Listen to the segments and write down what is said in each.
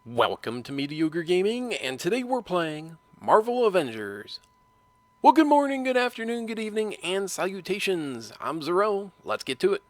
Welcome to Mediocre Gaming, and today we're playing Marvel Avengers. Well, good morning, good afternoon, good evening, and salutations. I'm Zero. Let's get to it.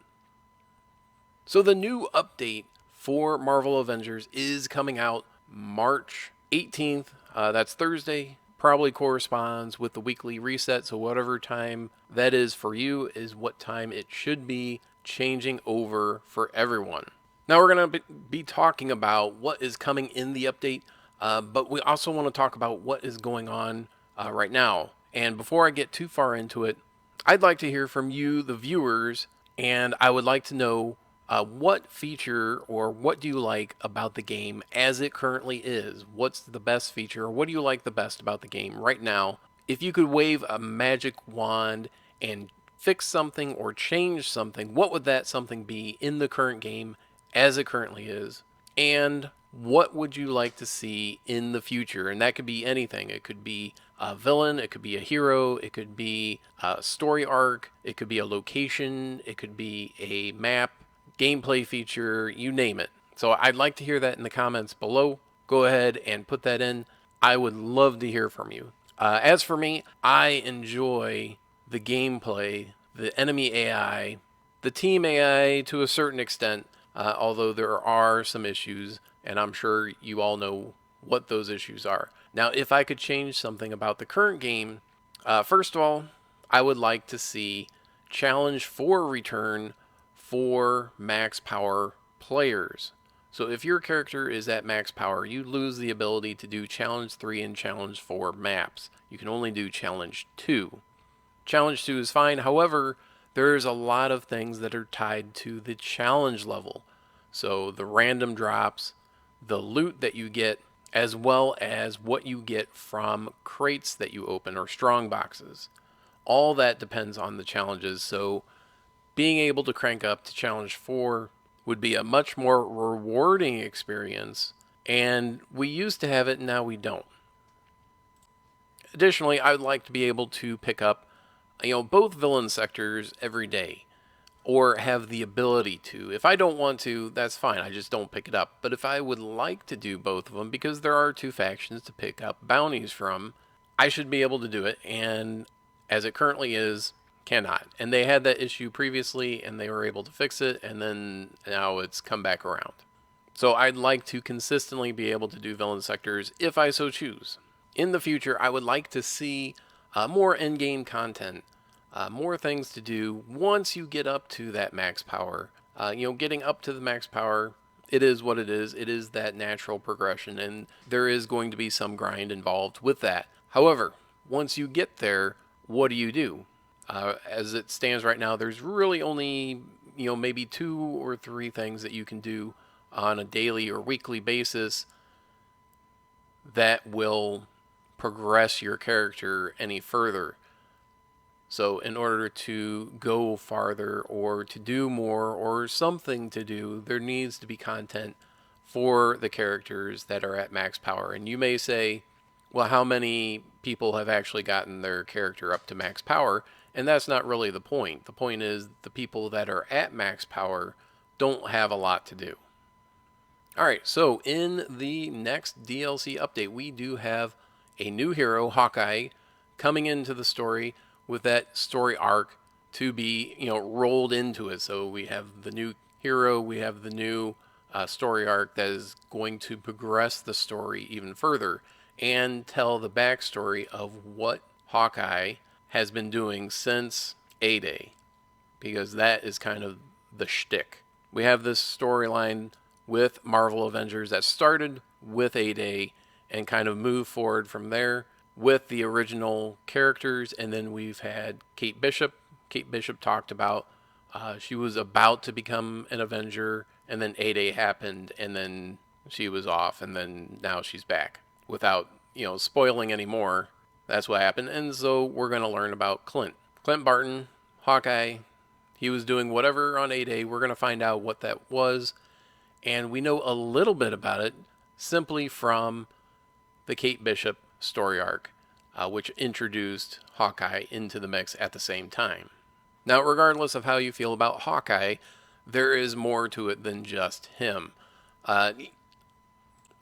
So, the new update for Marvel Avengers is coming out March 18th. That's Thursday. Probably corresponds with the weekly reset, so whatever time that is for you is what time it should be changing over for everyone. Now we're going to be talking about what is coming in the update, but we also want to talk about what is going on right now. And before I get too far into it, I'd like to hear from you, the viewers, and I would like to know what feature or what do you like about the game as it currently is? What's the best feature, or what do you like the best about the game right now? If you could wave a magic wand and fix something or change something, what would that something be in the current game as it currently is? And what would you like to see in the future? And that could be anything. It could be a villain, it could be a hero, it could be a story arc, it could be a location, it could be a map, gameplay feature, you name it. So I'd like to hear that in the comments below. Go ahead and put that in. I would love to hear from you. As for me, I enjoy the gameplay, the enemy AI, the team AI to a certain extent, although there are some issues, and I'm sure you all know what those issues are. Now, if I could change something about the current game, first of all, I would like to see Challenge 4 return for max power players. So if your character is at max power, you lose the ability to do Challenge 3 and Challenge 4 maps. You can only do Challenge 2. Challenge 2 is fine, however, there's a lot of things that are tied to the challenge level. So the random drops, the loot that you get, as well as what you get from crates that you open or strong boxes. All that depends on the challenges, so being able to crank up to challenge 4 would be a much more rewarding experience, and we used to have it, now we don't. Additionally, I would like to be able to pick up both villain sectors every day, or have the ability to. If I don't want to, that's fine, I just don't pick it up. But if I would like to do both of them, because there are two factions to pick up bounties from, I should be able to do it, and as it currently is, cannot. And they had that issue previously, and they were able to fix it, and then now it's come back around. So I'd like to consistently be able to do villain sectors if I so choose. In the future, I would like to see more end-game content, more things to do once you get up to that max power. Getting up to the max power, it is what it is. It is that natural progression, and there is going to be some grind involved with that. However, once you get there, what do? As it stands right now, there's really only maybe 2 or 3 things that you can do on a daily or weekly basis that will progress your character any further. So in order to go farther or to do more or something to do, there needs to be content for the characters that are at max power. And you may say, well, how many people have actually gotten their character up to max power? And that's not really the point. The point is the people that are at max power don't have a lot to do. Alright, so in the next DLC update, we do have a new hero, Hawkeye, coming into the story with that story arc to be, rolled into it. So we have the new hero, we have the new story arc that is going to progress the story even further and tell the backstory of what Hawkeye has been doing since A-Day, because that is kind of the shtick. We have this storyline with Marvel Avengers that started with A-Day and kind of moved forward from there with the original characters, and then we've had Kate Bishop. Kate Bishop talked about she was about to become an Avenger, and then A-Day happened, and then she was off, and then now she's back. Without, spoiling any more, that's what happened. And so we're going to learn about Clint. Clint Barton, Hawkeye, he was doing whatever on A-Day. We're going to find out what that was, and we know a little bit about it simply from the Kate Bishop story arc, which introduced Hawkeye into the mix at the same time. Now, regardless of how you feel about Hawkeye, there is more to it than just him.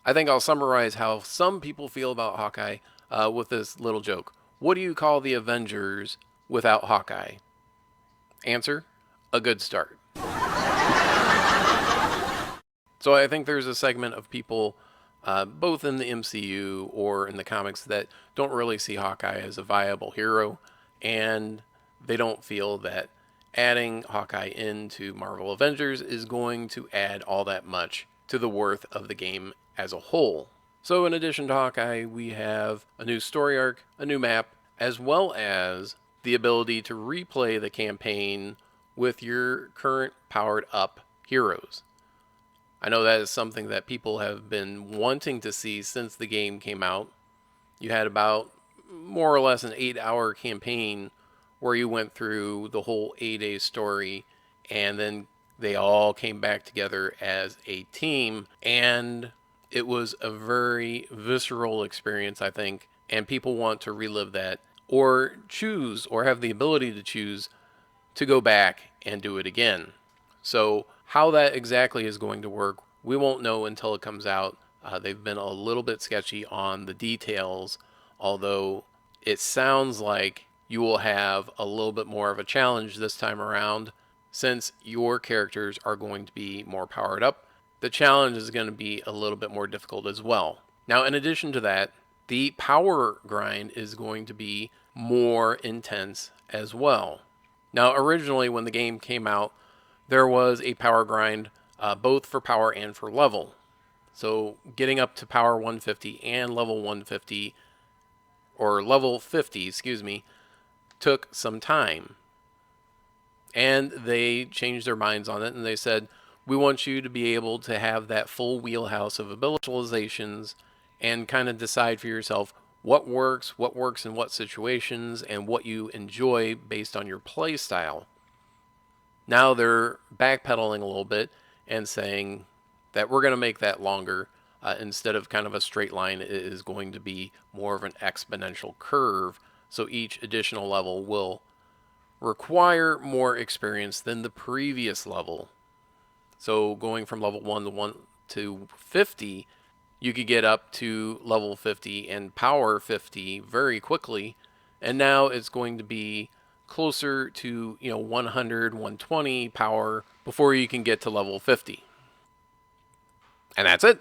I think I'll summarize how some people feel about Hawkeye with this little joke. What do you call the Avengers without Hawkeye? Answer: a good start. So I think there's a segment of people, both in the MCU or in the comics, that don't really see Hawkeye as a viable hero, and they don't feel that adding Hawkeye into Marvel Avengers is going to add all that much to the worth of the game as a whole. So in addition to Hawkeye, we have a new story arc, a new map, as well as the ability to replay the campaign with your current powered up heroes. I know that is something that people have been wanting to see since the game came out. You had about more or less an 8-hour campaign where you went through the whole A-Day story, and then they all came back together as a team, and it was a very visceral experience, I think, and people want to relive that or choose or have the ability to choose to go back and do it again. So, how that exactly is going to work, we won't know until it comes out. They've been a little bit sketchy on the details, although it sounds like you will have a little bit more of a challenge this time around since your characters are going to be more powered up. The challenge is going to be a little bit more difficult as well. Now, in addition to that, the power grind is going to be more intense as well. Now, originally, when the game came out, there was a power grind both for power and for level. So, getting up to power 150 and level 150, or level 50, excuse me, took some time. And they changed their minds on it and they said, we want you to be able to have that full wheelhouse of abilities and kind of decide for yourself what works in what situations, and what you enjoy based on your play style. Now they're backpedaling a little bit and saying that we're going to make that longer. Instead of kind of a straight line, it is going to be more of an exponential curve. So each additional level will require more experience than the previous level. So going from level 1 to 50, you could get up to level 50 and power 50 very quickly. And now it's going to be closer to 100, 120 power before you can get to level 50. And that's it.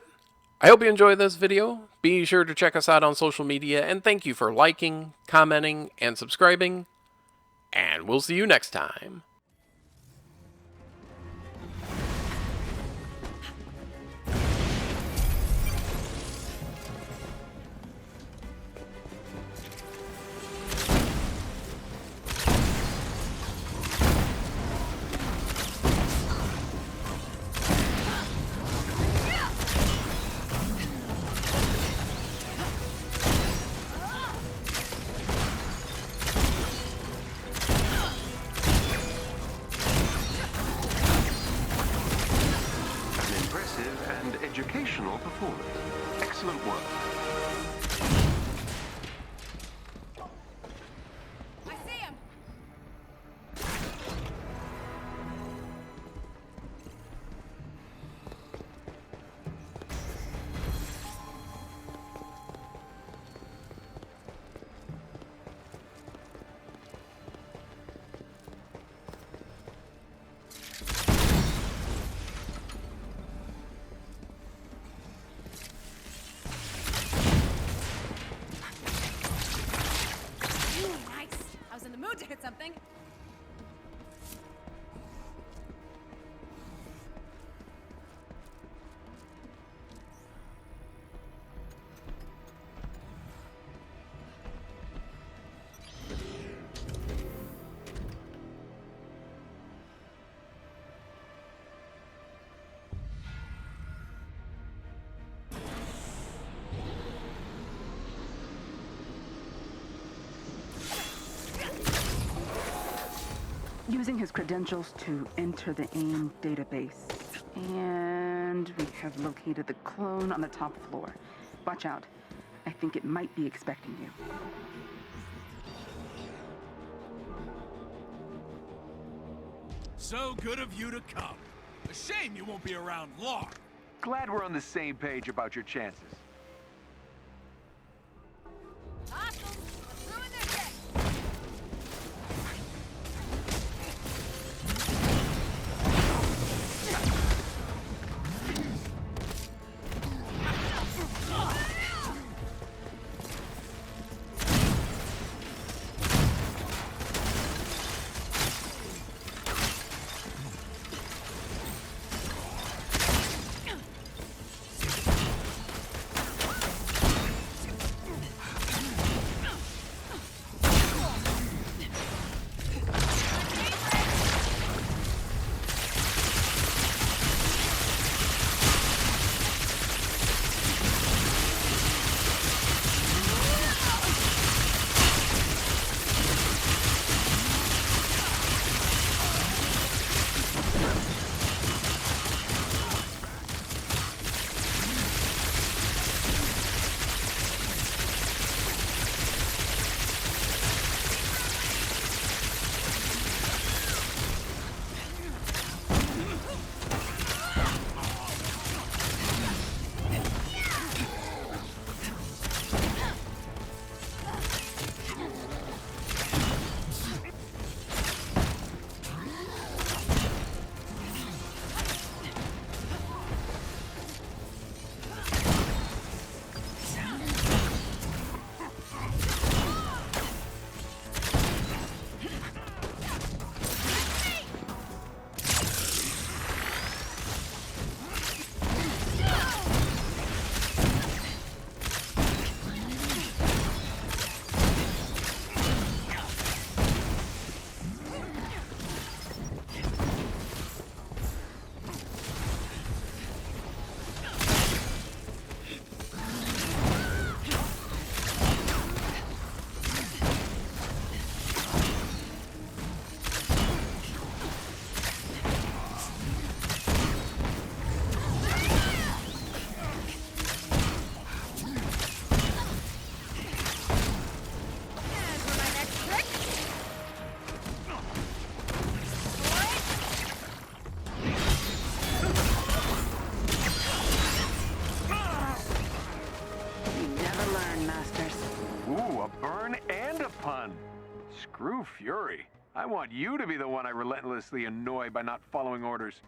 I hope you enjoyed this video. Be sure to check us out on social media, and thank you for liking, commenting, and subscribing. And we'll see you next time. And educational performance. Excellent work. I see him. To hit something. Using his credentials to enter the AIM database. And we have located the clone on the top floor. Watch out. I think it might be expecting you. So good of you to come. A shame you won't be around long. Glad we're on the same page about your chances. Awesome! Let's ruin their day! Screw Fury. I want you to be the one I relentlessly annoy by not following orders.